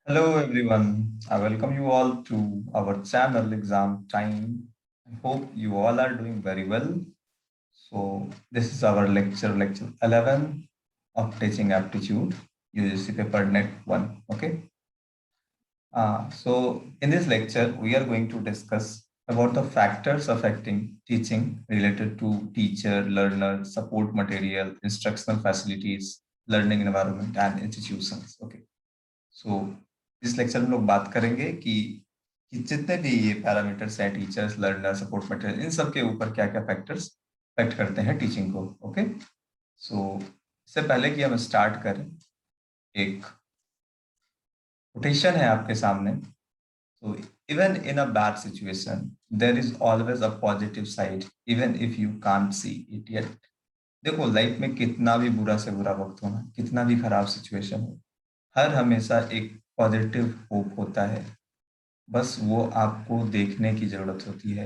Hello everyone, I welcome you all to our channel Exam Time. I hope you all are doing very well. So this is our lecture 11 of Teaching Aptitude, UGC Paper Net 1. Okay. So in this lecture, we are going to discuss about the factors affecting teaching related to teacher, learner, support material, instructional facilities, learning environment and institutions. Okay. सो इस lecture में हम लोग बात करेंगे कि जितने भी ये पैरामीटर्स हैं teachers learner support material in सब के ऊपर क्या क्या फैक्टर्स अफेक्ट करते हैं टीचिंग को। ओके सो इससे पहले कि हम स्टार्ट करें, एक कोटेशन है आपके सामने। So even in a bad situation there is always a positive side even if you can't see it yet. देखो लाइफ में कितना भी बुरा से बुरा वक्त हो ना, कितना भी खराब सिचुएशन हो, हर हमेशा एक पॉजिटिव होप होता है। बस वो आपको देखने की जरूरत होती है।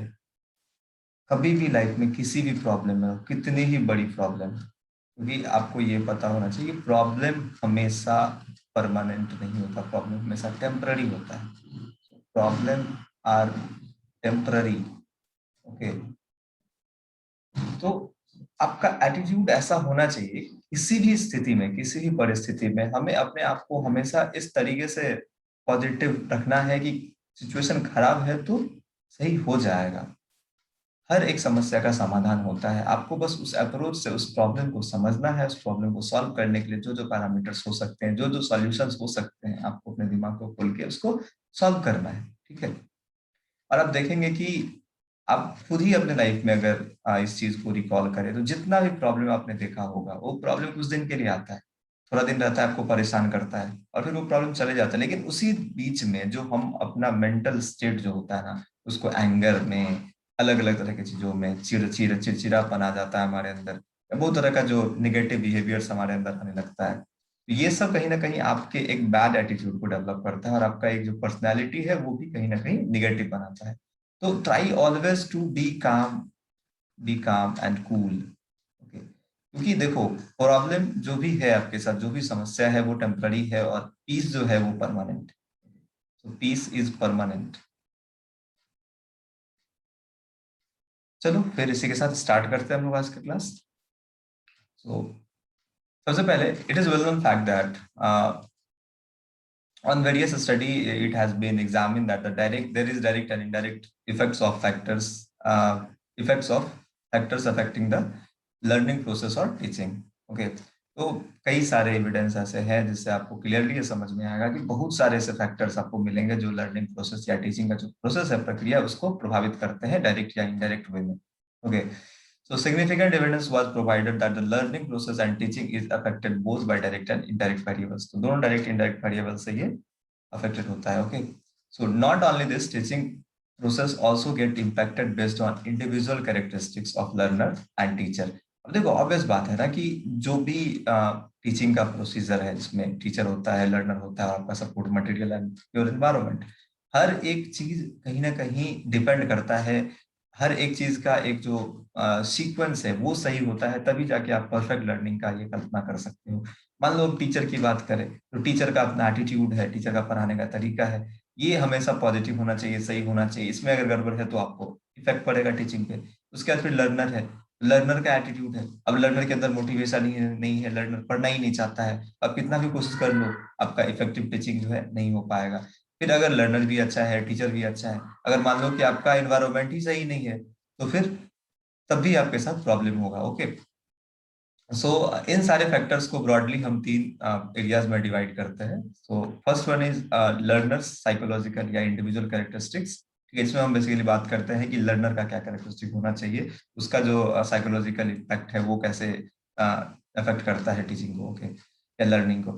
कभी भी लाइफ में किसी भी प्रॉब्लम में हो, कितनी ही बड़ी प्रॉब्लम हो, क्योंकि आपको ये पता होना चाहिए प्रॉब्लम हमेशा परमानेंट नहीं होता, प्रॉब्लम हमेशा टेम्पररी होता है। Problem are temporary. ओके, तो आपका एटीट्यूड ऐसा होना चाहिए किसी भी स्थिति में, किसी भी परिस्थिति में हमें अपने आप को हमेशा इस तरीके से पॉजिटिव रखना है कि सिचुएशन खराब है तो सही हो जाएगा। हर एक समस्या का समाधान होता है। आपको बस उस अप्रोच से उस प्रॉब्लम को समझना है, उस प्रॉब्लम को सॉल्व करने के लिए जो जो पैरामीटर्स हो सकते हैं, जो जो सॉल्यूशंस हो सकते हैं, आपको अपने दिमाग को खोल के उसको सॉल्व करना है। ठीक है, और आप देखेंगे कि आप खुद ही अपने लाइफ में अगर इस चीज को रिकॉल करें तो जितना भी प्रॉब्लम आपने देखा होगा वो प्रॉब्लम कुछ दिन के लिए आता है, थोड़ा दिन रहता है, आपको परेशान करता है और फिर वो प्रॉब्लम चले जाता है। लेकिन उसी बीच में जो हम अपना मेंटल स्टेट जो होता है ना, उसको एंगर में, अलग अलग तरह की चीजों में चिड़चिड़ापन आ जाता है हमारे अंदर, बहुत तरह का जो निगेटिव बिहेवियर्स हमारे अंदर आने लगता है। तो ये सब कहीं ना कहीं आपके एक बैड एटीट्यूड को डेवलप करता है और आपका एक जो पर्सनैलिटी है वो भी कहीं ना कहीं निगेटिव बनाता है। तो ट्राई ऑलवेज टू बी काम एंड कूल। ओके, क्योंकि देखो प्रॉब्लम जो भी है आपके साथ, जो भी समस्या है वो टेम्पररी है और पीस जो है वो परमानेंट। तो पीस इज परमानेंट। चलो फिर इसी के साथ स्टार्ट करते हैं हम लोग आज का क्लास। सो सबसे पहले it is well known fact that on various study it has been examined that there is direct and indirect effects of factors affecting the learning process or teaching. Okay, तो कई सारे एविडेंस ऐसे हैं जिससे आपको clearly ये समझ में आएगा कि बहुत सारे ऐसे फैक्टर्स आपको मिलेंगे जो लर्निंग प्रोसेस या टीचिंग का जो प्रोसेस है, प्रक्रिया, उसको प्रभावित करते हैं डायरेक्ट या इनडायरेक्ट वे में। Okay, so significant evidence was provided that the learning process and teaching is affected both by direct and indirect variables. तो दोनों डायरेक्ट इंडायरेक्ट वेरिएबल से ये affected होता है। Okay, so not only this, teaching process also get impacted based on individual characteristics of learner and teacher. अब देखो obvious बात है ना कि जो भी टीचिंग का प्रोसीजर है जिसमें टीचर होता है, लर्नर होता है, आपका support material and your environment, हर एक चीज कहीं ना कहीं डिपेंड करता है। हर एक चीज का एक जो सीक्वेंस है वो सही होता है, तभी जाके आप परफेक्ट लर्निंग का ये कल्पना कर सकते हो। मान लो टीचर की बात करें तो टीचर का अपना एटीट्यूड है, टीचर का पढ़ाने का तरीका है, ये हमेशा पॉजिटिव होना चाहिए, सही होना चाहिए। इसमें अगर गड़बड़ है तो आपको इफेक्ट पड़ेगा टीचिंग पे। उसके बाद फिर लर्नर है, लर्नर का एटीट्यूड है, अब लर्नर के अंदर मोटिवेशन नहीं है, लर्नर पढ़ना ही नहीं चाहता है, अब कितना भी कोशिश कर लो आपका इफेक्टिव टीचिंग जो है नहीं हो पाएगा। फिर अगर लर्नर भी अच्छा है, टीचर भी अच्छा है, अगर मान लो कि आपका एनवायरमेंट ही सही नहीं है तो फिर तब भी आपके साथ प्रॉब्लम होगा। ओके, सो इन सारे फैक्टर्स को ब्रॉडली हम तीन एरियाज में डिवाइड करते हैं। So first one is learners psychological या इंडिविजुअल कैरेक्टरिस्टिक्स। ठीक है, इसमें हम बेसिकली बात करते हैं कि लर्नर का क्या कैरेक्टरिस्टिक होना चाहिए, उसका जो साइकोलॉजिकल इम्पैक्ट है वो कैसे अफेक्ट करता है टीचिंग को, ओके, या लर्निंग को।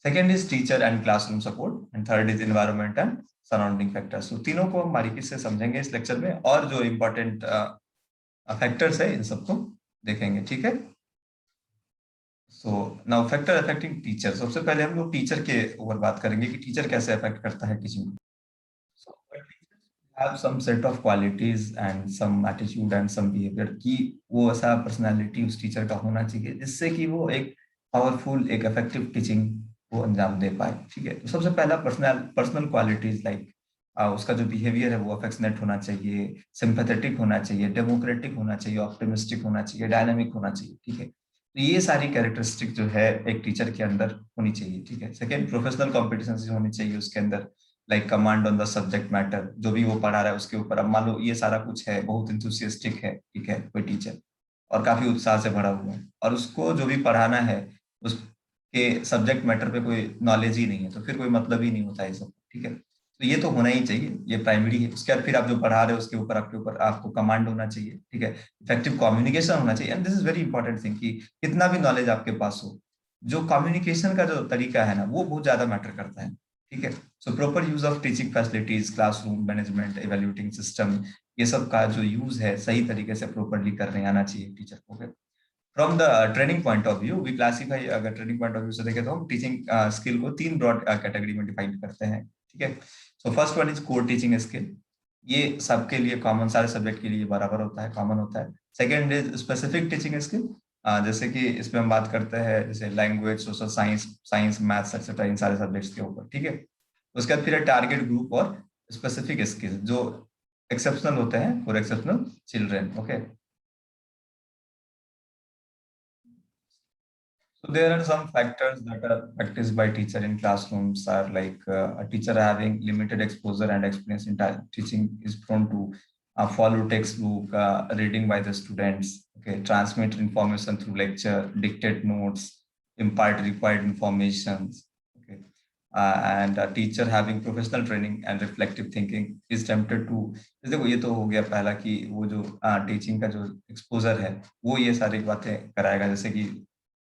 Second is teacher and classroom support and third is environment and surrounding factors. तो तीनों को हम बारीकी से समझेंगे इस लेक्चर में और जो इम्पोर्टेंट फैक्टर्स है इन सबको देखेंगे। ठीक है, so now factor affecting teacher. सबसे पहले हम लोग टीचर के ऊपर बात करेंगे कि टीचर कैसे अफेक्ट करता है teaching. So have some set of qualities and some attitude and some behaviour, कि वो ऐसा पर्सनालिटी उस टीचर का होना चाहिए जिससे कि वो एक पावरफुल, एक इफेक्टिव टीचिंग वो अंजाम दे पाए। ठीक है, तो सबसे पहला पर्सनल क्वालिटीज लाइक उसका जो बिहेवियर है वो अफेक्शनेट होना चाहिए, सिंपैथेटिक होना चाहिए, डेमोक्रेटिक होना चाहिए, ऑप्टिमिस्टिक होना चाहिए, डायनामिक होना चाहिए। ठीक है, तो ये सारी कैरेक्टरिस्टिक जो है एक टीचर के अंदर होनी चाहिए। ठीक है, सेकेंड प्रोफेशनल कॉम्पिटिशंस होनी चाहिए उसके अंदर, like command on the subject matter, जो भी वो पढ़ा रहा है उसके ऊपर। अब मान लो ये सारा कुछ है, बहुत इंथुसियास्टिक है, ठीक है, कोई टीचर और काफी उत्साह से भरा हुआ है, और उसको जो भी पढ़ाना है उसके सब्जेक्ट मैटर पे कोई नॉलेज ही नहीं है, तो फिर कोई मतलब ही नहीं होता है सब। ठीक है, तो ये तो होना ही चाहिए, ये प्राइमरी है। उसके बाद फिर आप जो पढ़ा रहे हो उसके ऊपर आपको कमांड होना चाहिए। ठीक है, इफेक्टिव कम्युनिकेशन होना चाहिए, and this is very important thing कि कितना भी नॉलेज आपके पास हो, जो कम्युनिकेशन का जो तरीका है ना वो बहुत ज्यादा मैटर करता है। ठीक है, so proper use of teaching facilities, classroom management, evaluating system, ये सब का जो यूज है सही तरीके से प्रॉपरली करने आना चाहिए टीचर को। From the training point of view we classify, अगर ट्रेनिंग पॉइंट ऑफ व्यू से देखें तो हम टीचिंग स्किल को तीन ब्रॉड कैटेगरी में डिफाइन करते हैं। ठीक है, so first one is core teaching skill, ये सबके लिए कॉमन, सारे सब्जेक्ट के लिए बराबर होता है, कॉमन होता है। Second is specific teaching skill, जैसे कि इसमें हम बात करते हैं जैसे language, social science, maths etcetera, इन सारे सब्जेक्ट्स के ऊपर। ठीक है, उसके बाद फिर है टारगेट ग्रुप और स्पेसिफिक स्किल, जो एक्सेप्शनल होते हैं for exceptional children. Okay, so there are some factors that are practiced by teacher in classrooms are like a teacher having limited exposure and experience in teaching is prone to follow textbook, reading by the students, okay, transmit information through lecture, dictate notes, impart required informations, okay, and a teacher having professional training and reflective thinking is tempted to, देखो ये तो हो गया पहला कि वो जो teaching का जो एक्सपोजर है वो ये सारी बातें कराएगा, जैसे कि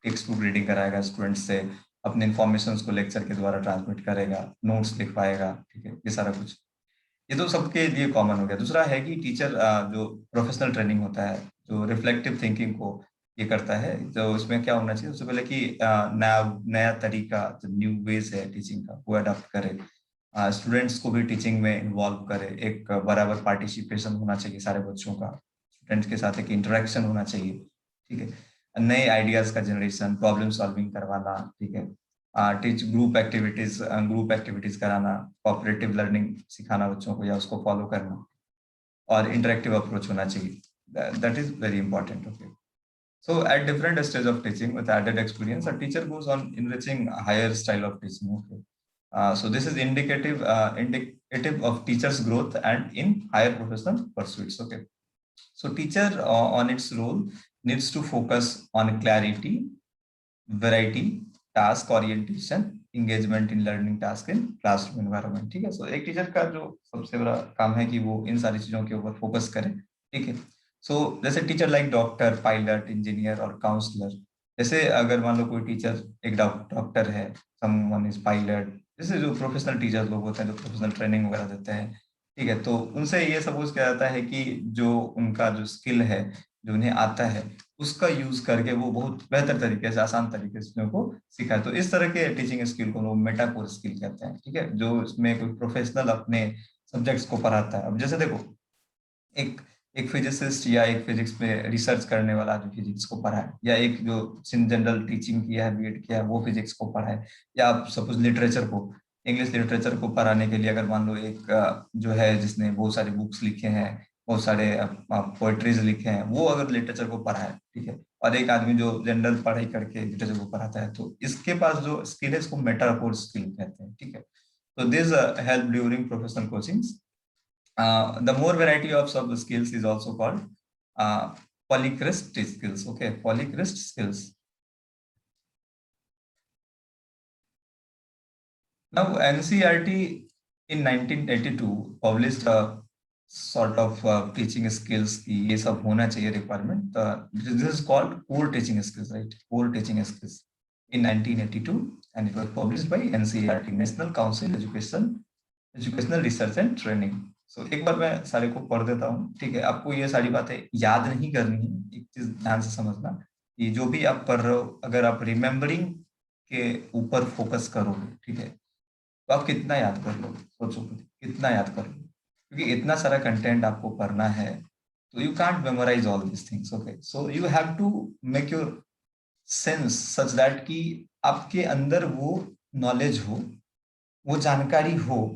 टेक्स्ट बुक रीडिंग कराएगा स्टूडेंट्स से, अपने इन्फॉर्मेशन को लेक्चर के द्वारा ट्रांसमिट करेगा, नोट्स लिख पाएगा। ठीक है, ये सारा कुछ, ये तो सबके लिए कॉमन हो गया। दूसरा है कि टीचर जो प्रोफेशनल ट्रेनिंग होता है, जो रिफ्लेक्टिव थिंकिंग को ये करता है, तो उसमें क्या होना चाहिए सबसे पहले कि नया नया तरीका, जो न्यू वेज है टीचिंग का वो अडॉप्ट करे, स्टूडेंट्स को भी टीचिंग में इन्वॉल्व करे, एक बराबर पार्टिसिपेशन होना चाहिए सारे बच्चों का, स्टूडेंट्स के साथ एक इंटरेक्शन होना चाहिए। ठीक है, नए आइडियाज का जनरेशन, प्रॉब्लम सॉल्विंग करवाना। ठीक है, टीच ग्रुप एक्टिविटीज कराना, कोऑपरेटिव लर्निंग सिखाना बच्चों को या उसको फॉलो करना, और इंटरेक्टिव अप्रोच होना चाहिए, that is very important. Okay, so at different stage of teaching with added experience, a teacher goes on enriching a higher style of teaching. Okay, so this is indicative of teachers growth and in higher professional pursuits. Okay, so teacher on its role needs to focus on clarity, variety, task orientation, engagement in learning task in classroom environment। ठीक है, सो एक teacher का जो सबसे बड़ा काम है कि वो इन सारी चीजों के ऊपर फोकस करे। ठीक है, सो जैसे teacher like doctor, pilot, engineer और काउंसलर, जैसे अगर मान लो कोई टीचर एक डॉक्टर है, समवन इज पायलट, जैसे जो प्रोफेशनल टीचर लोग होते हैं जो प्रोफेशनल ट्रेनिंग वगैरह देते हैं। ठीक है, तो उनसे ये सपोज किया जाता है कि जो उनका जो स्किल है, जो उन्हें आता है, उसका यूज करके वो बहुत बेहतर तरीके से, आसान तरीके से उनको सिखाए। तो इस तरह के टीचिंग स्किल को लोग मेटाकोर स्किल कहते हैं। ठीक है, जो इसमें कोई प्रोफेशनल अपने सब्जेक्ट्स को पढ़ाता है। अब जैसे देखो, एक एक फिजिसिस्ट या एक फिजिक्स में रिसर्च करने वाला जो फिजिक्स को पढ़ाए, या एक जो जनरल टीचिंग किया है, बीएड किया है, वो फिजिक्स को पढ़ाए, या आप सपोज लिटरेचर को, इंग्लिश लिटरेचर को पढ़ाने के लिए अगर मान लो एक जो है जिसने बहुत सारी बुक्स लिखे हैं, बहुत सारे पोएट्रीज लिखे हैं, वो अगर लिटरेचर को पढ़ाए, ठीक है, और एक आदमी जो जनरल पढ़ाई करके लिटरेचर को पढ़ाता है, तो इसके पास जो स्किल है इसको मेटाफोर स्किल कहते हैं। ठीक है, तो this help during professional coaching. The more variety of sub skills is also called uh, polychrist skills. Okay, polychrist skills. Now, NCERT in 1982 published a sort of teaching skills की ये सब होना चाहिए requirement. This is called core teaching skills, right? Core teaching skills in 1982, and it was published by NCERT, National Council Educational Research and Training. So एक बार मैं सारे को पढ़ देता हूँ। ठीक है, आपको ये सारी बातें याद नहीं करनी है, एक चीज ध्यान से समझना कि जो भी आप पढ़ रहे हो, अगर आप रिमेम्बरिंग के ऊपर फोकस करोगे, ठीक है, तो आप कितना याद कर लोगे, सोचो कितना याद कर लोगे, क्योंकि इतना सारा कंटेंट आपको पढ़ना है, तो you can't memorise all this things. Okay, so you have to make your sense such that कि आपके अंदर वो नॉलेज हो, वो जानकारी हो,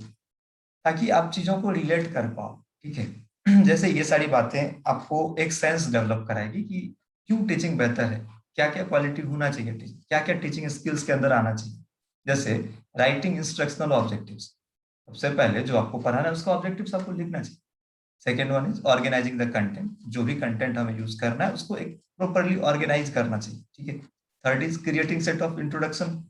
ताकि आप चीजों को रिलेट कर पाओ। ठीक है जैसे ये सारी बातें आपको एक सेंस डेवलप कराएगी कि क्यों टीचिंग बेहतर है, क्या क्या क्वालिटी होना चाहिए टीचिंग, क्या क्या टीचिंग स्किल्स के अंदर आना चाहिए। जैसे राइटिंग इंस्ट्रक्शनल ऑब्जेक्टिव्स, सबसे पहले जो आपको पढ़ाना है उसका ऑब्जेक्टिव्स आपको लिखना चाहिए। Second one is organising the content, जो भी कंटेंट हमें यूज करना है उसको एक प्रॉपरली ऑर्गेनाइज करना चाहिए। ठीक है। Third is creating set of introduction,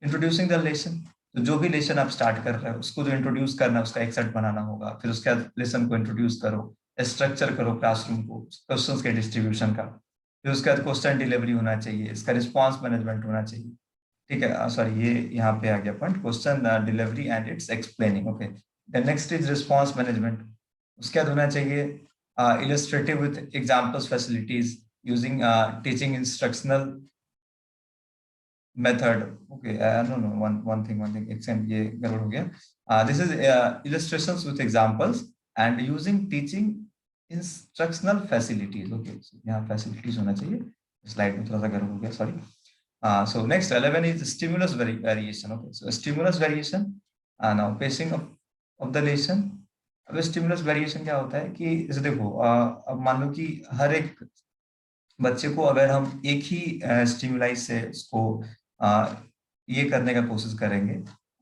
introducing the lesson, तो जो भी लेसन आप स्टार्ट कर रहे हो उसको जो इंट्रोड्यूस करना है उसका एक सेट बनाना होगा, फिर उसके बाद लेसन को इंट्रोड्यूस करो, स्ट्रक्चर करो क्लासरूम को, क्वेश्चंस के डिस्ट्रीब्यूशन का, फिर उसके बाद क्वेश्चन डिलीवरी होना चाहिए, इसका रिस्पॉन्स मैनेजमेंट होना चाहिए। ठीक है, सॉरी ये यहाँ पे आ गया point, question delivery and it's explaining. Okay, the next is response management, उसके बाद होना चाहिए illustrative with examples facilities using teaching instructional method. Okay, no, no, one thing, example ये गड़बड़ हो गया। This is illustrations with examples and using teaching instructional facilities. Okay, so यहाँ facilities होना चाहिए, slide में थोड़ा सा गड़बड़ हो गया, sorry. So next 11 is stimulus variation. Okay, so stimulus variation, now pacing of the lesson. अब stimulus variation क्या होता है कि जैसे देखो, अब मान लो कि हर एक बच्चे को अगर हम एक ही स्टिमुलाई से उसको ये करने का कोशिश करेंगे,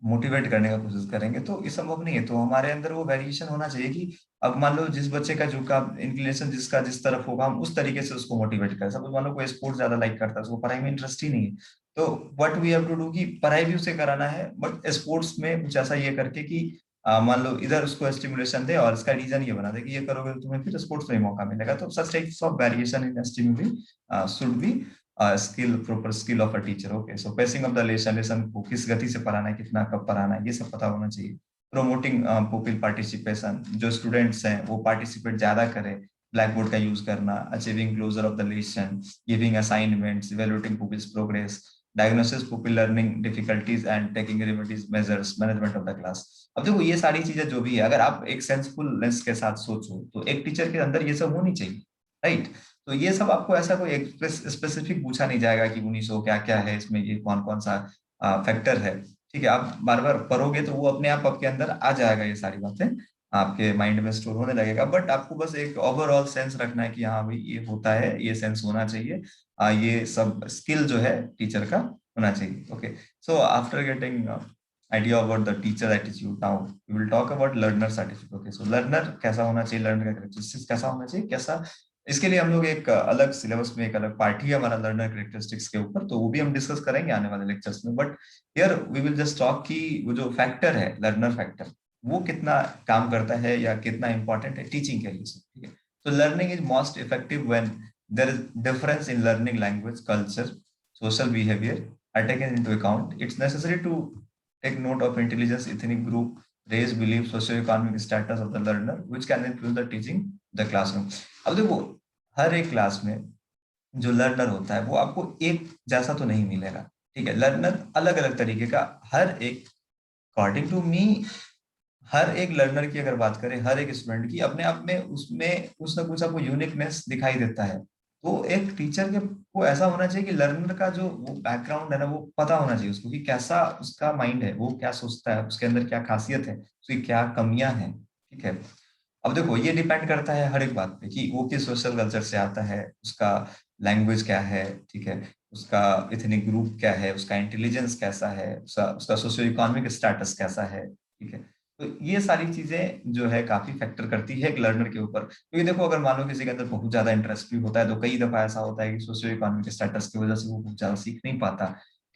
मोटिवेट करने का कोशिश करेंगे, तो ये संभव नहीं है। तो हमारे अंदर वो वेरिएशन होना चाहिए कि अब मान लो जिस बच्चे का जो का इंक्लिनेशन जिसका जिस तरफ होगा, हम उस तरीके से उसको मोटिवेट करें। सपोज मान लो कोई स्पोर्ट ज्यादा लाइक करता है, उसको पढ़ाई में इंटरेस्ट ही नहीं है, तो what we have to do कि पढ़ाई भी उसे कराना है, बट स्पोर्ट्स में कुछ ऐसा ये करके कि मान लो इधर उसको स्टिमुलेशन दे और इसका रीजन ये बना दे कि ये करोगे तो तुम्हें फिर स्पोर्ट्स में मौका मिलेगा। तो such types of variation in stimuli should be skill, proper skill of a teacher. Okay, so pacing of the lesson को किस गति से पढ़ाना है, कितना कब पढ़ाना है, ये सब पता होना चाहिए। प्रोमोटिंग पुपिल पार्टिसिपेशन, जो स्टूडेंट्स हैं वो पार्टिसिपेट ज्यादा करें, ब्लैक बोर्ड का यूज करना, achieving closure of the lesson, giving assignments, evaluating pupils progress, diagnosis pupil learning difficulties and taking remedies measures, management of the class. अब देखो ये सारी चीजें जो भी है, अगर आप एक सेंसफुलनेस के साथ सोचो तो एक टीचर के अंदर ये सब होनी चाहिए, राइट। तो ये सब आपको ऐसा कोई स्पेसिफिक पूछा नहीं जाएगा कि 1900 क्या क्या है इसमें, ये कौन कौन सा फैक्टर है। ठीक है, आप बार बार पढ़ोगे तो वो अपने आप आपके अंदर आ जाएगा, ये सारी बातें आपके माइंड में स्टोर होने लगेगा। बट आपको बस एक ओवरऑल सेंस रखना है कि हाँ भाई ये होता है, ये सेंस होना चाहिए, ये सब स्किल जो है टीचर का होना चाहिए। Okay, so after getting idea about the teacher attitude, now we will talk about learner's attitude. Okay, so learner कैसा होना चाहिए, लर्नर का कैरेक्टरिस्टिक्स कैसा होना चाहिए, कैसा, इसके लिए हम लोग एक अलग सिलेबस में एक अलग पार्ट ही हमारा लर्नर कैरेक्टरिस्टिक्स के ऊपर, तो वो भी हम डिस्कस करेंगे आने वाले लेक्चर्स में। But here we will just talk कि वो जो फैक्टर है लर्नर फैक्टर, वो कितना काम करता है या कितना इंपॉर्टेंट है टीचिंग के लिए। ठीक है, तो learning is most effective when there is difference in learning language, culture, social behavior are taken into account. It's necessary to take note of intelligence, ethnic group, race, belief, socio-economic status of the learner, which can influence the teaching the classroom. अब देखो हर एक class में जो learner होता है वो आपको एक जैसा तो नहीं मिलेगा। ठीक है, लर्नर अलग अलग तरीके का, हर एक अकॉर्डिंग टू मी, हर एक लर्नर की अगर बात करें, हर एक स्टूडेंट की अपने आप में उसमें कुछ ना कुछ आपको यूनिकनेस दिखाई देता है। तो एक टीचर के को ऐसा होना चाहिए कि लर्नर का जो वो बैकग्राउंड है ना, वो पता होना चाहिए उसको कि कैसा उसका माइंड है, वो क्या सोचता है, उसके अंदर क्या खासियत है, उसकी क्या कमियां हैं। ठीक है, अब देखो ये डिपेंड करता है हर एक बात पे कि वो किस सोशल कल्चर से आता है, उसका लैंग्वेज क्या है, ठीक है, उसका इथनिक ग्रुप क्या है, उसका इंटेलिजेंस कैसा है, उसका सोशियो इकोनॉमिक स्टेटस कैसा है। ठीक है, तो ये सारी चीजें जो है काफी फैक्टर करती है एक लर्नर के ऊपर। क्योंकि देखो अगर मान लो किसी के अंदर बहुत ज्यादा इंटरेस्ट भी होता है, तो कई दफा ऐसा होता है कि सोशियो इकोनॉमिक स्टेटस की वजह से वो बहुत ज्यादा सीख नहीं पाता।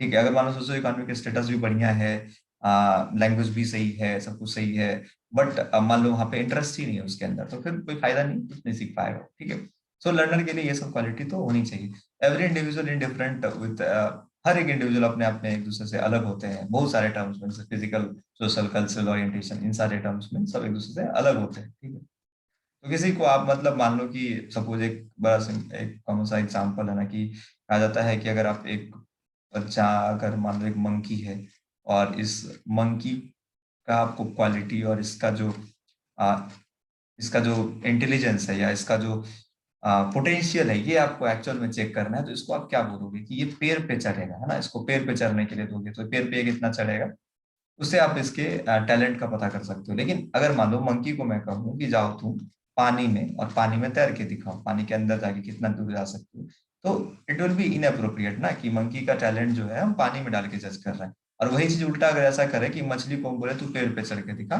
ठीक है, अगर मान लो सोशियो इकोनॉमिक स्टेटस भी बढ़िया है, लैंग्वेज भी सही है, सब कुछ सही है, बट मान लो वहां पे इंटरेस्ट ही नहीं है उसके अंदर, तो फिर कोई फायदा नहीं, कुछ नहीं सीख पाएगा। ठीक है, सो लर्नर के लिए ये सब क्वालिटी तो होनी चाहिए। Every individual in different with, हर एक इंडिविजुअल अपने आप में एक दूसरे से अलग होते हैं बहुत सारे टर्म्स में, जैसे फिजिकल, सोशल, कल्चरल ओरिएंटेशन, इन सारे टर्म्स में सब एक दूसरे से अलग होते हैं। ठीक है, तो किसी को आप मतलब मान लो कि सपोज एक बड़ा एक कॉमन सा एग्जांपल है ना कि कहा जाता है कि अगर आप एक बच्चा, अगर मान लो एक मंकी है, और इस मंकी का आपको क्वालिटी और आ, इसका जो इंटेलिजेंस है या इसका जो पोटेंशियल है, ये आपको एक्चुअल में चेक करना है, तो इसको आप क्या बोलोगे कि ये पेड़ पे चढ़ेगा, है ना, इसको पेड़ पे चढ़ने के लिए दोगे तो पेड़ पे ये कितना चढ़ेगा, उससे आप इसके टैलेंट का पता कर सकते हो। लेकिन अगर मान लो मंकी को मैं कहूँ कि जाओ तुम पानी में और पानी में तैर के दिखाओ, पानी के अंदर जाके कितना दूर जा सकते हो, तो इट विल बी इनअप्रोप्रिएट ना, कि मंकी का टैलेंट जो है हम पानी में डाल के जज कर रहे हैं। और वही चीज उल्टा अगर ऐसा करे कि मछली को हम बोले तू पेड़ पे चढ़ के दिखा,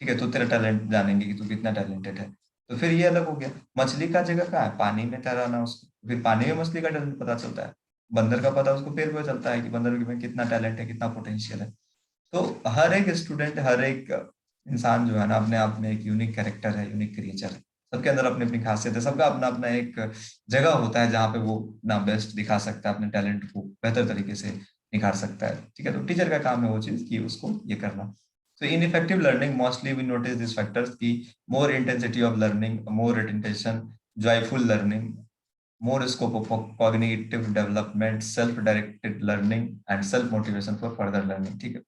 ठीक है, तो तेरा टैलेंट जानेंगे कि तू कितना टैलेंटेड है। तो फिर ये अलग हो गया, मछली का जगह कहाँ है, पानी में तैराना उसको, फिर पानी में मछली का टैलेंट पता चलता है। बंदर का पता उसको पेड़ पे चलता है कि बंदर में कितना टैलेंट है, कितना पोटेंशियल है। तो हर एक स्टूडेंट, हर एक इंसान जो है ना, अपने आप में एक यूनिक कैरेक्टर है, यूनिक क्रिएचर है। सबके अंदर अपनी अपनी खासियत है, सबका अपना अपना एक जगह होता है जहाँ पे वो ना बेस्ट दिखा सकता है, अपने टैलेंट को बेहतर तरीके से निखार सकता है। ठीक है, तो टीचर का काम है वो चीज कि उसको ये करना। तो in effective learning mostly we notice this factors की more intensity of learning, more attention, joyful learning, more scope of cognitive development, self directed learning and self motivation for further learning। ठीक है,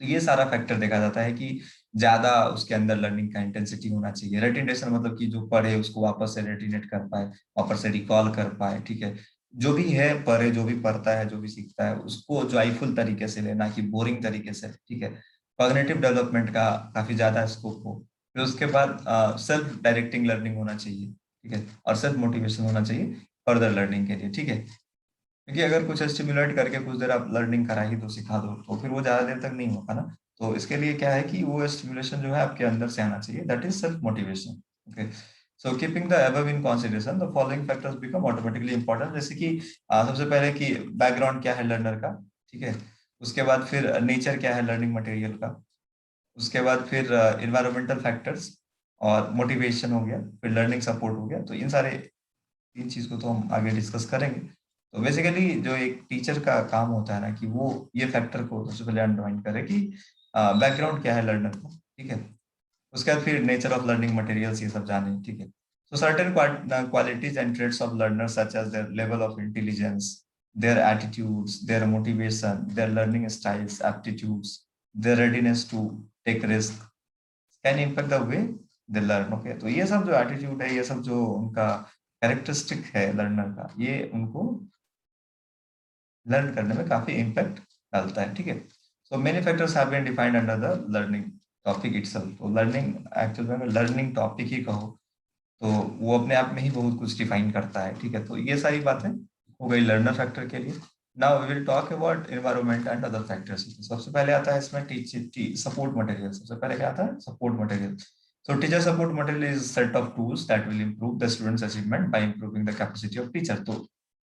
तो ये सारा फैक्टर देखा जाता है कि ज्यादा उसके अंदर लर्निंग का इंटेंसिटी होना चाहिए। रेटिनेशन मतलब कि जो पढ़े उसको वापस से रेटिनेट कर पाए, वापस से रिकॉल कर पाए। ठीक है, जो भी है पढ़े, जो भी पढ़ता है, जो भी सीखता है, उसको जॉयफुल तरीके से लेना कि बोरिंग तरीके से। ठीक है, कॉग्निटिव डेवलपमेंट का काफी ज्यादा स्कोप हो। फिर उसके बाद सेल्फ डायरेक्टिंग लर्निंग होना चाहिए। ठीक है, और सेल्फ मोटिवेशन होना चाहिए फर्दर लर्निंग के लिए। ठीक है, क्योंकि अगर कुछ स्टिमुलेट करके कुछ देर आप लर्निंग करा ही दो, सिखा दो, तो फिर वो ज्यादा देर तक नहीं होगा ना। तो इसके लिए क्या है कि वो स्टिमुलेशन जो है आपके अंदर से आना चाहिए, that is self motivation. Okay, so keeping the above in consideration the following factors become automatically important. जैसे कि सबसे पहले कि बैकग्राउंड क्या है लर्नर का। ठीक है, उसके बाद फिर नेचर क्या है लर्निंग मटेरियल का, उसके बाद फिर इन्वायरमेंटल फैक्टर्स और मोटिवेशन हो गया, फिर लर्निंग सपोर्ट हो गया। तो इन सारे तीन चीज को तो हम आगे डिस्कस करेंगे। तो बेसिकली जो एक टीचर का काम होता है ना, कि वो ये फैक्टर को सबसे पहले अंडरलाइन करे कि बैकग्राउंड क्या है लर्नर का। ठीक है, उसके बाद फिर नेचर ऑफ लर्निंग मटेरियल्स ये सब जाने। ठीक है, so certain qualities and traits of learners such as their level of intelligence, their attitudes, their motivation, their learning styles, aptitudes, their readiness to take risk can impact the way they learn। Okay, तो ये सब जो attitude है, ये सब जो उनका characteristic है लर्नर का, ये उनको लर्न करने में काफी इम्पैक्ट डालता है। ठीक है, so many factors have been defined under the learning topic itself. तो लर्निंग एक्चुअल में लर्निंग टॉपिक ही कहो तो वो अपने आप में ही बहुत कुछ डिफाइन करता है। ठीक है, तो ये सारी बातें हो गई लर्नर फैक्टर के लिए। Now we will talk about environment and other factors. सबसे पहले आता है इसमें सपोर्ट मटेरियल। सबसे पहले क्या आता है, support material. So teacher support material is set of tools that will improve the students achievement by improving the capacity of teacher। तो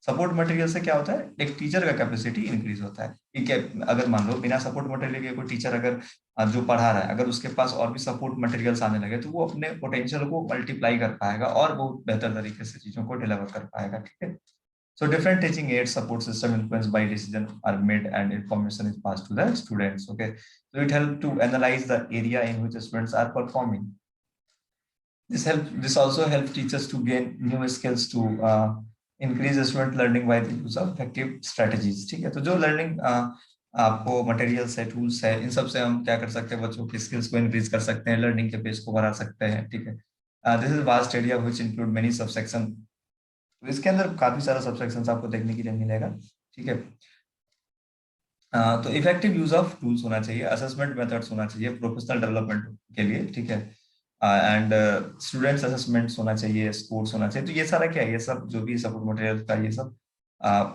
सपोर्ट मटेरियल से क्या होता है, एक टीचर का कैपेसिटी इंक्रीज होता है। ठीक है, अगर मान लो बिना सपोर्ट मटेरियल के कोई टीचर अगर जो पढ़ा रहा है, अगर उसके पास और भी सपोर्ट मटेरियल्स आने लगे, तो वो अपने पोटेंशियल को मल्टीप्लाई कर पाएगा और बहुत बेहतर तरीके से चीजों को डिलीवर कर पाएगा। ठीक है, so different teaching aids support system influenced by decision are made and information is passed to the students। Okay, so it helps to analyze the area in which students are performing। This also helps teachers to gain new skills to increase student learning by the use of effective strategies। ठीक है, तो जो learning आपको materials है, tools है, इन सब से हम क्या कर सकते हैं, बच्चों की स्किल्स को इंक्रीज कर सकते हैं, लर्निंग के पेस को बढ़ा सकते हैं। ठीक है, this is vast area which include many subsection. तो इसके अंदर काफी सारा सबसेक्शन आपको देखने के लिए मिलेगा। ठीक है, तो इफेक्टिव यूज ऑफ टूल्स होना चाहिए, असेसमेंट मेथड्स होना चाहिए प्रोफेशनल डेवलपमेंट के लिए। ठीक है, एंड स्टूडेंट्स असेसमेंट्स होना चाहिए, स्कोर्स होना चाहिए। तो ये सारा क्या है, ये सब जो भी सपोर्ट मटेरियल का ये सब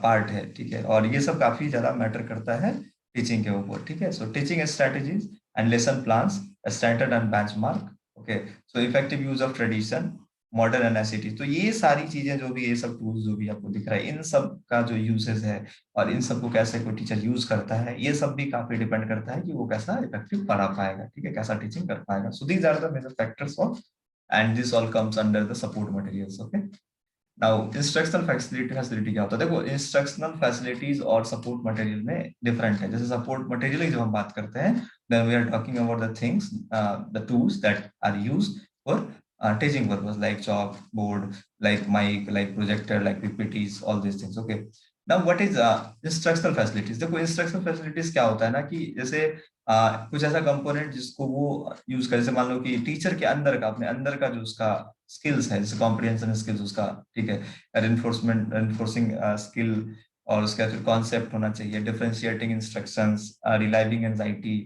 पार्ट है। ठीक है, और ये सब काफी ज्यादा मैटर करता है टीचिंग के ऊपर। ठीक है, so teaching strategies and lesson plans, standard and benchmark. Okay, so effective use of tradition, modern NSET. तो ये सारी चीजें जो भी, ये सब टूल्स जो भी आपको दिख रहा है, इन सब का जो यूसेज है और इन सबको कैसे कोई टीचर यूज करता है, ये सब भी काफी डिपेंड करता है कि वो कैसा इफेक्टिव पढ़ा पाएगा। ठीक है, कैसा टीचिंग कर पाएगा। So these are the major factors of and this all comes under the support materials. Okay, now instructional facility क्या होता है, देखो इंस्ट्रक्शनल फैसिलिटीज और सपोर्ट मटेरियल में डिफरेंट है। जैसे सपोर्ट मटेरियल की जब हम बात करते हैं, then we are talking about the things, the tools that are used for teaching purpose, like chalk board, like mic, like projector, like ppts, all these things। Okay, now what is instructional facilities. देखो instructional facilities क्या होता है ना, कि जैसे कुछ ऐसा component जिसको वो यूज करे, जैसे मान लो कि टीचर के अंदर का, अपने अंदर का जो उसका स्किल्स है, जैसे कॉम्प्रिहेंशन स्किल्स उसका, ठीक है, रेनफोर्सिंग स्किल, और उसका फिर कॉन्सेप्ट होना चाहिए, डिफरेंशिएटिंग इंस्ट्रक्शंस, रिलाइविंग एंजाइटी,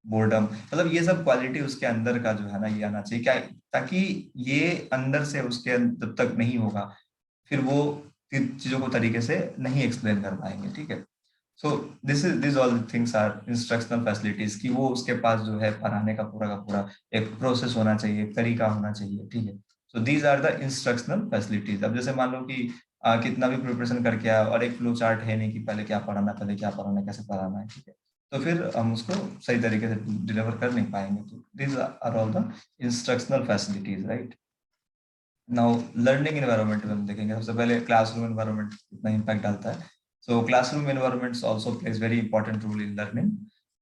बोर्डम, मतलब ये सब क्वालिटी उसके अंदर का जो है ना, ये आना चाहिए क्या, ताकि ये अंदर से उसके जब तक नहीं होगा, फिर वो फिर चीजों को तरीके से नहीं एक्सप्लेन कर पाएंगे, ठीक है। So this all things are instructional facilities, कि वो उसके पास जो है पढ़ाने का पूरा एक प्रोसेस होना चाहिए, एक तरीका होना चाहिए, ठीक है। So these are the instructional facilities. अब जैसे मान लो कि कितना भी प्रिपरेशन करके आया और एक फ्लो चार्ट है नहीं, कि पहले क्या पढ़ाना, पहले क्या पढ़ाना, कैसे पढ़ाना है, ठीक है, तो फिर हम उसको सही तरीके से डिलीवर कर नहीं पाएंगे। तो these are all the instructional facilities, right. Now learning environment में हम देखेंगे, सबसे पहले क्लासरूम एनवायरनमेंट कितना इम्पैक्ट डालता है। So classroom environments also plays very important role in learning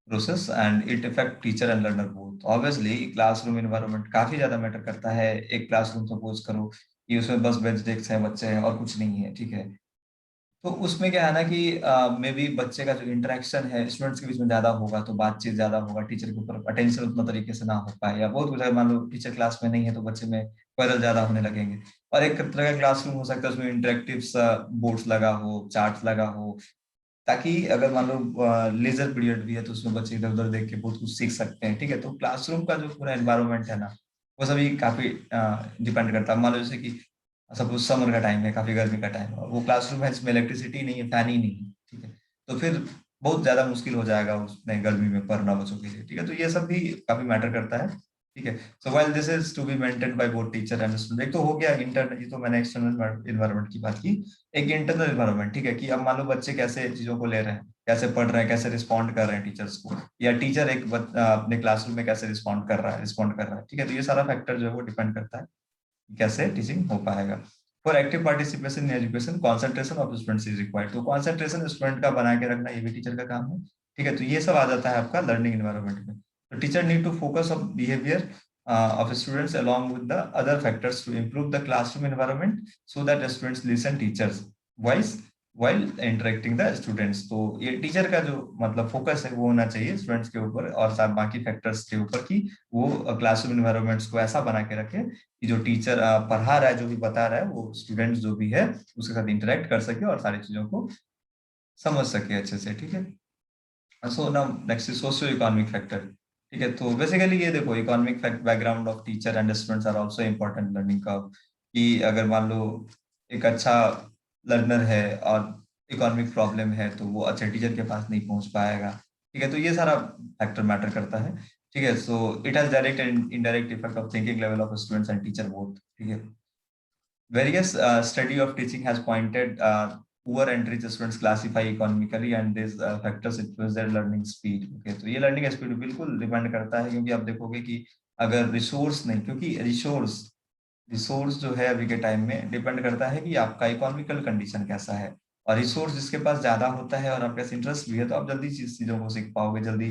process and it effect teacher and learner both. Obviously classroom environment काफी ज्यादा मैटर करता है। एक क्लासरूम सपोज करो कि उसमें बस बेंच डेस्क है, बच्चे हैं और कुछ नहीं है, ठीक है, तो उसमें क्या है ना कि मे बी बच्चे का जो इंटरेक्शन है स्टूडेंट्स के बीच में ज्यादा होगा, तो बातचीत ज्यादा होगा, टीचर के ऊपर अटेंशन उतना तरीके से ना हो पाए, या बहुत कुछ अगर मान लो टीचर क्लास में नहीं है तो बच्चे में क्वेरल ज्यादा होने लगेंगे। और एक तरह का क्लासरूम हो सकता है उसमें इंटरेक्टिव बोर्ड्स लगा हो, चार्ट्स लगा हो, ताकि अगर मान लो लेजर पीरियड भी है तो उसमें बच्चे इधर उधर देख के बहुत कुछ सीख सकते हैं, ठीक है। तो क्लासरूम का जो पूरा एनवायरनमेंट है ना, वो सभी काफी डिपेंड करता है। मान लो जैसे कि सपोज समर का टाइम है, काफी गर्मी का टाइम है, और वो क्लासरूम है जिसमें इलेक्ट्रिसिटी नहीं है, फैन ही नहीं है, ठीक है, तो फिर बहुत ज्यादा मुश्किल हो जाएगा उसमें गर्मी में पढ़ना बच्चों के लिए, ठीक है। तो ये सब भी काफी मैटर करता है, ठीक है। So while this is to be maintain by both teacher and student. एक तो हो गया इंटरनल, ये तो मैंने एक्सटर्नल एनवायरनमेंट की बात की। एक इंटरनल एनवायरनमेंट, ठीक है, कि अब मान लो बच्चे कैसे चीजों को ले रहे हैं, कैसे पढ़ रहे हैं, कैसे रिस्पॉन्ड कर रहे हैं टीचर्स को, या टीचर अपने क्लासरूम में कैसे रिस्पॉन्ड कर रहा है, ठीक है। तो ये सारा फैक्टर जो है वो डिपेंड करता है कैसे टीचिंग हो पाएगा। For active participation in education concentration of students is required. तो कॉन्सेंट्रेशन स्टूडेंट का बना के रखना ये भी टीचर का काम है, ठीक है। तो ये सब आ जाता है आपका लर्निंग एनवायरनमेंट में। तो teacher need to focus on behaviour of students along with the other factors to improve the classroom environment so that the students listen teachers voice while interacting the students। तो ये teacher का जो मतलब focus है वो होना चाहिए students के ऊपर और सब बाकी फैक्टर्स के ऊपर, कि वो क्लासरूम एनवायरनमेंट्स को ऐसा बना के रखे कि जो टीचर पढ़ा रहा है, जो भी बता रहा है, वो स्टूडेंट्स जो भी है उसके साथ इंटरेक्ट कर सके और सारी चीजों को समझ सके अच्छे से, ठीक है। So now next is socio economic factor, ठीक है। तो बेसिकली ये देखो economic background of teacher and students are also important learning का, कि अगर मान लो एक अच्छा लर्नर है और इकोनॉमिक प्रॉब्लम है तो वो अच्छे टीचर के पास नहीं पहुंच पाएगा, ठीक है। तो ये सारा फैक्टर मैटर करता है, ठीक है। So it has direct and indirect effect of thinking level of students and teacher both, ठीक है। Various study of teaching has pointed poor and rich students classify economically and these factors influence their learning speed। Okay, तो ये learning speed बिल्कुल depend करता है, क्योंकि आप देखोगे कि अगर रिसोर्स नहीं, क्योंकि रिसोर्स रिसोर्स जो है अभी के टाइम में डिपेंड करता है कि आपका इकोनॉमिकल कंडीशन कैसा है। और रिसोर्स जिसके पास ज्यादा होता है और आपके पास इंटरेस्ट भी है तो आप जल्दी चीजों को सीख पाओगे, जल्दी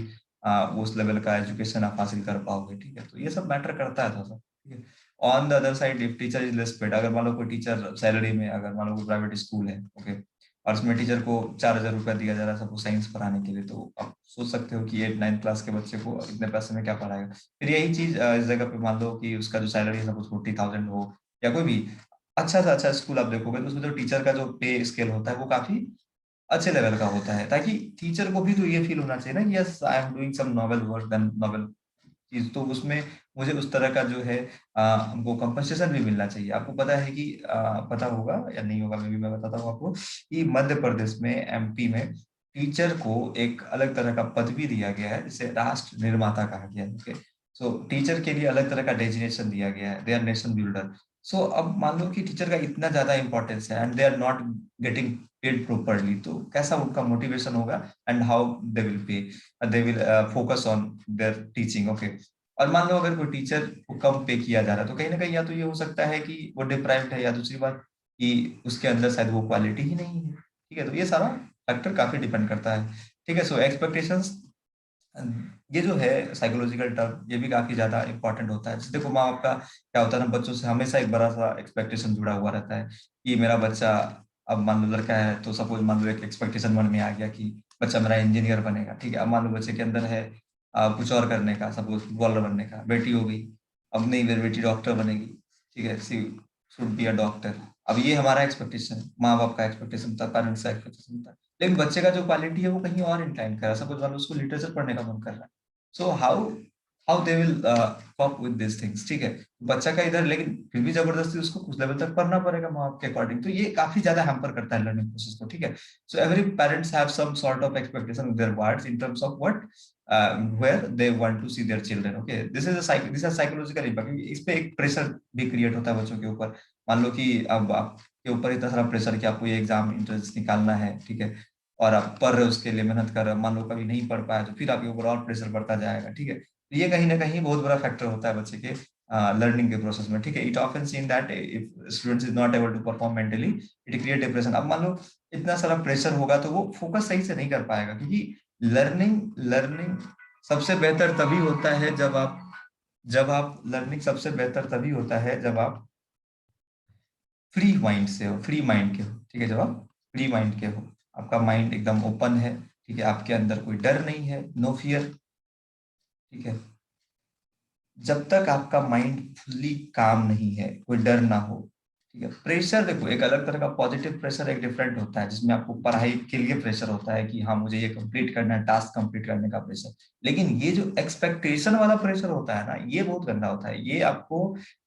उस लेवल का एजुकेशन आप हासिल कर पाओगे, ठीक है। तो ये सब मैटर करता है थोड़ा सा, ठीक है। On the other side if teacher is less paid, अगर मान लो कोई टीचर सैलरी में, अगर मान लो कोई प्राइवेट स्कूल है, ओके, और उसमें टीचर को 4,000 रुपया दिया जा रहा है सबको साइंस पढ़ाने के लिए, तो आप सोच सकते हो कि 8 9 क्लास के बच्चे को इतने पैसे में क्या पढ़ाएगा। फिर यही चीज इस जगह पे मान लो कि उसका जो सैलरी है सपोज 40,000 हो, या कोई भी अच्छा से अच्छा स्कूल आप देखोगे तो उसमें जो टीचर का जो पे स्केल होता है वो काफी अच्छे लेवल का होता है, ताकि टीचर को भी तो ये फील होना चाहिए ना कि yes I am doing some novel work then novel चीज, तो उसमें मुझे उस तरह का जो है हमको कंपनसेशन भी मिलना चाहिए। आपको पता है कि पता होगा या नहीं होगा, मैं भी मैं बताता हूँ आपको, कि मध्य प्रदेश में एमपी में टीचर को एक अलग तरह का पदवी दिया गया है जिसे राष्ट्र निर्माता कहा गया है, ओके। सो टीचर के लिए अलग तरह का डेजिग्नेशन दिया गया है, दे आर नेशन बिल्डर। सो अब मान लो कि टीचर का इतना ज्यादा इंपॉर्टेंस है and they are not getting paid properly, तो कैसा उनका मोटिवेशन होगा and how they will pay, they will focus on their teaching, okay. और मान लो अगर कोई टीचर को कम पे किया जा रहा है तो कहीं ना कहीं या तो ये हो सकता है कि वो डिप्राइव्ड है, या दूसरी बात कि उसके अंदर शायद वो क्वालिटी ही नहीं है, ठीक है। तो ये सारा फैक्टर काफी डिपेंड करता है, ठीक है। सो एक्सपेक्टेशंस, ये जो है साइकोलॉजिकल टर्म, ये भी काफी ज्यादा इंपॉर्टेंट होता है। जैसे देखो माँ बाप का क्या होता है ना, बच्चों से हमेशा एक बड़ा सा एक्सपेक्टेशन जुड़ा हुआ रहता है कि मेरा बच्चा अब मान लो लड़का है तो सपोज मान लो एक एक्सपेक्टेशन मन में आ गया कि बच्चा मेरा इंजीनियर बनेगा, ठीक है। अब मान लो बच्चे के अंदर है कुछ और करने का, सपोज फुटबॉलर बनने का, बेटी हो गई, अब नहीं मेरी बेटी डॉक्टर बनेगी, ठीक है, सी शुड बी अ डॉक्टर। अब ये हमारा एक्सपेक्टेशन, माँ बाप का एक्सपेक्टेशन था, पेरेंट्स का एक्सपेक्टेशन था, लेकिन बच्चे का जो क्वालिटी है वो कहीं और इंक्लाइन कर रहा है। सपोज मान लो उसको लिटरेचर पढ़ने का मन कर रहा है, so how how they will corp with this things, ठीक है। बच्चा का इधर, लेकिन फिर भी जबरदस्ती उसको कुछ लेवल तक पढ़ना पड़ेगा माँ बाप के अकॉर्डिंग, तो ये काफी ज्यादा हैम्पर करता है लर्निंग प्रोसेस को, ठीक है। So every parents have some sort of expectation with their words in terms of what where they want to see their children, okay, this is a psychological impact, क्योंकि इस पे एक pressure भी create होता है बच्चों के ऊपर। मान लो कि अब आपके ऊपर इतना सारा प्रेशर कि आपको ये एग्जाम इंट्रेंस निकालना है, ठीक है, और आप पढ़ रहे हो उसके लिए, मेहनत कर रहे हो, मान लो कभी नहीं पढ़ पाया तो फिर आपके ऊपर और प्रेशर बढ़ता जाएगा, ठीक है। तो ये कहीं ना कहीं बहुत बड़ा फैक्टर होता है बच्चे के लर्निंग के प्रोसेस में, ठीक है। It often seen that if students is not able to perform mentally, it create depression. अब मान लो इतना सारा प्रेशर होगा तो वो फोकस सही से नहीं कर पाएगा, क्योंकि लर्निंग लर्निंग सबसे बेहतर तभी होता है जब आप लर्निंग सबसे बेहतर तभी होता है जब आप फ्री माइंड से हो, फ्री माइंड के हो, ठीक है। जब आप फ्री माइंड के हो, आपका माइंड एकदम ओपन है, ठीक है, आपके अंदर कोई डर नहीं है, नो फियर, ठीक है। जब तक आपका माइंड फुल्ली काम नहीं है, कोई डर ना हो, ठीक है। प्रेशर देखो, एक अलग तरह का पॉजिटिव प्रेशर एक डिफरेंट होता है, जिसमें आपको पढ़ाई के लिए प्रेशर होता है कि हाँ मुझे ये कंप्लीट करना है, टास्क कंप्लीट करने का प्रेशर। लेकिन ये जो एक्सपेक्टेशन वाला प्रेशर होता है ना, ये बहुत गंदा होता है। ये आपको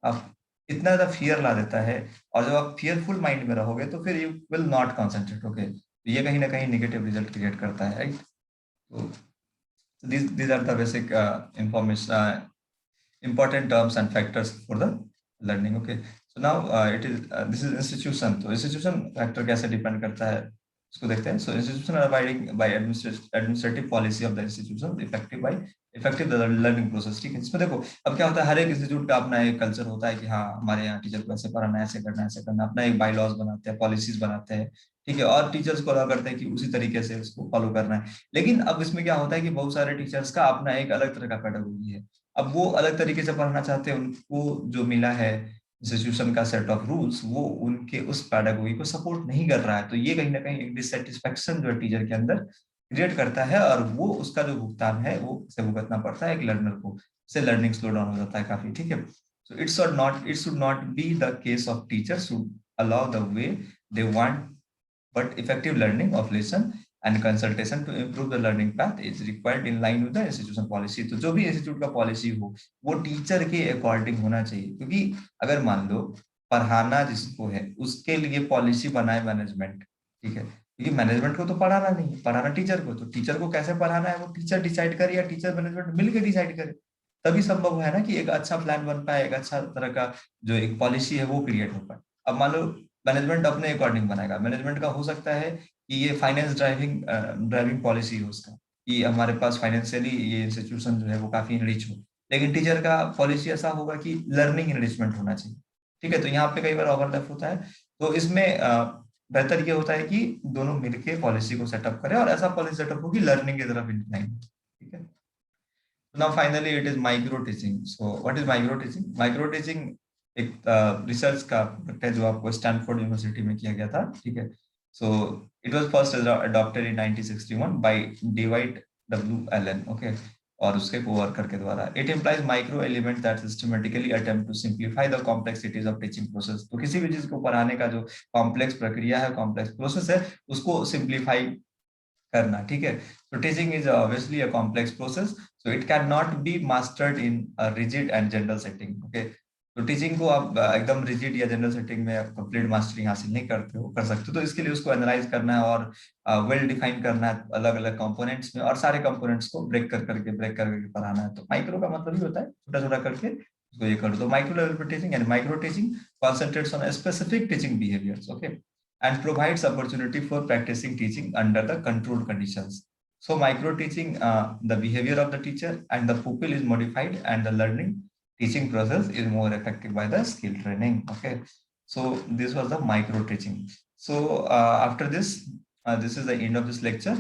आप इतना ज्यादा फियर ला देता है, और जब आप फियरफुल माइंड में रहोगे तो फिर you will not concentrate, okay. ये कहीं ना कहीं निगेटिव रिजल्ट क्रिएट करता है, राइट। तो these are the basic information, important terms and factors for the learning, okay। So now it is this is institution, तो institution factor कैसे depend करता है इसको देखते हैं। So institution are abiding by administrative policy of the institution, effective the learning process, ठीक है। इसमें देखो अब क्या होता है, हर एक इंस्टीट्यूट का अपना एक कल्चर होता है कि हाँ हमारे यहाँ टीचर को ऐसे पढ़ाना है, ऐसे करना है, ऐसे करना, अपना एक बाई लॉज बनाते हैं, पॉलिसीज बनाते हैं, ठीक है, और टीचर्स को अलाउ करते हैं कि उसी तरीके से उसको फॉलो करना है। लेकिन अब इसमें क्या होता है कि बहुत सारे टीचर्स का अपना एक अलग तरह का पेडागोजी है। अब वो अलग तरीके से पढ़ना चाहते हैं, उनको जो मिला है इंस्टीट्यूशन का सेट ऑफ रूल्स, वो उनके उस पैडागोगी को सपोर्ट नहीं कर रहा है। तो ये कहीं ना कहीं एक डिससेटिस्फेक्शन जो है टीचर के अंदर क्रिएट करता है, और वो उसका जो भुगतान है वो से भुगतना पड़ता है एक लर्नर को, से लर्निंग स्लो डाउन हो जाता है काफी, ठीक है। So it should not be the case of teacher should allow the way they want, but effective learning of lesson and consultation to improve the learning path is required in line with the institution policy। तो जो भी institute का policy हो वो teacher के according होना चाहिए, क्योंकि अगर मान लो पढ़ाना जिसको है उसके लिए पॉलिसी बनाए मैनेजमेंट, ठीक है, क्योंकि मैनेजमेंट को तो पढ़ाना नहीं है, पढ़ाना टीचर को, तो टीचर को कैसे पढ़ाना है वो टीचर डिसाइड करे, या टीचर मैनेजमेंट मिलकर डिसाइड करे, तभी संभव है ना कि एक अच्छा प्लान बन पाए, एक अच्छा तरह का जो एक पॉलिसी है वो क्रिएट हो पाए। अब मान लो मैनेजमेंट अपने अकॉर्डिंग बनाएगा, मैनेजमेंट का हो सकता है कि ये फाइनेंस ड्राइविंग पॉलिसी हो उसका, कि हमारे पास फाइनेंशियली ये इंस्टीट्यूशन जो है वो काफी इनरिच हो। लेकिन टीचर का पॉलिसी ऐसा होगा कि लर्निंग इनरिचमेंट होना चाहिए, ठीक है। तो यहाँ पे कई बार ओवरलैप होता है, तो इसमें बेहतर ये होता है कि दोनों मिलके पॉलिसी को सेटअप करें, और ऐसा पॉलिसी सेटअप हो कि लर्निंग की तरफ इंक्लाइन, ठीक है। Now finally it is micro teaching. So what is micro teaching? Micro teaching एक रिसर्च का प्रोडक्ट है जो आपको स्टैनफोर्ड यूनिवर्सिटी में किया गया था, ठीक है। So it was first adopted in 1961 by David W Allen, okay, और उसके कोवर्कर के द्वारा। It implies micro element that systematically attempt to simplify the complexities of teaching process. तो किसी भी चीज को पढ़ाने का जो कॉम्प्लेक्स प्रक्रिया है, कॉम्प्लेक्स प्रोसेस है, उसको सिंप्लीफाई करना, ठीक है। So teaching is obviously a complex process, so it cannot be mastered in a rigid and general setting, okay। तो टीचिंग को आप एकदम रिजिड या जनरल सेटिंग में कंप्लीट मास्टरिंग हासिल नहीं करते हो, कर सकते हो। तो इसके लिए उसको एनालाइज करना है और वेल डिफाइन करना है अलग अलग कंपोनेंट्स में, और सारे कंपोनेंट्स को ब्रेक कर करके पढ़ाना है। तो माइक्रो का मतलब ही होता है छोटा छोटा करके उसको ये करो। तो माइक्रो लेवल पर teaching and micro teaching concentrates on specific teaching behaviours, okay, and provides opportunity for practicing teaching under the controlled conditions. So micro teaching, the behavior of the teacher and the pupil is modified, and the learning teaching process is more effective by the skill training, okay। So this was the micro teaching। So after this, this is the end of this lecture।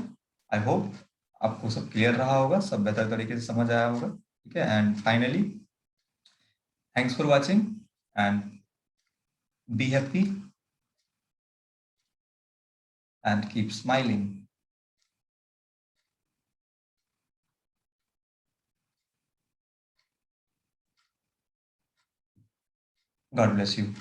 I hope आपको सब clear रहा होगा, सब बेहतर तरीके से समझ आया होगा, ठीक है। And finally thanks for watching and be happy. and keep smiling. God bless you.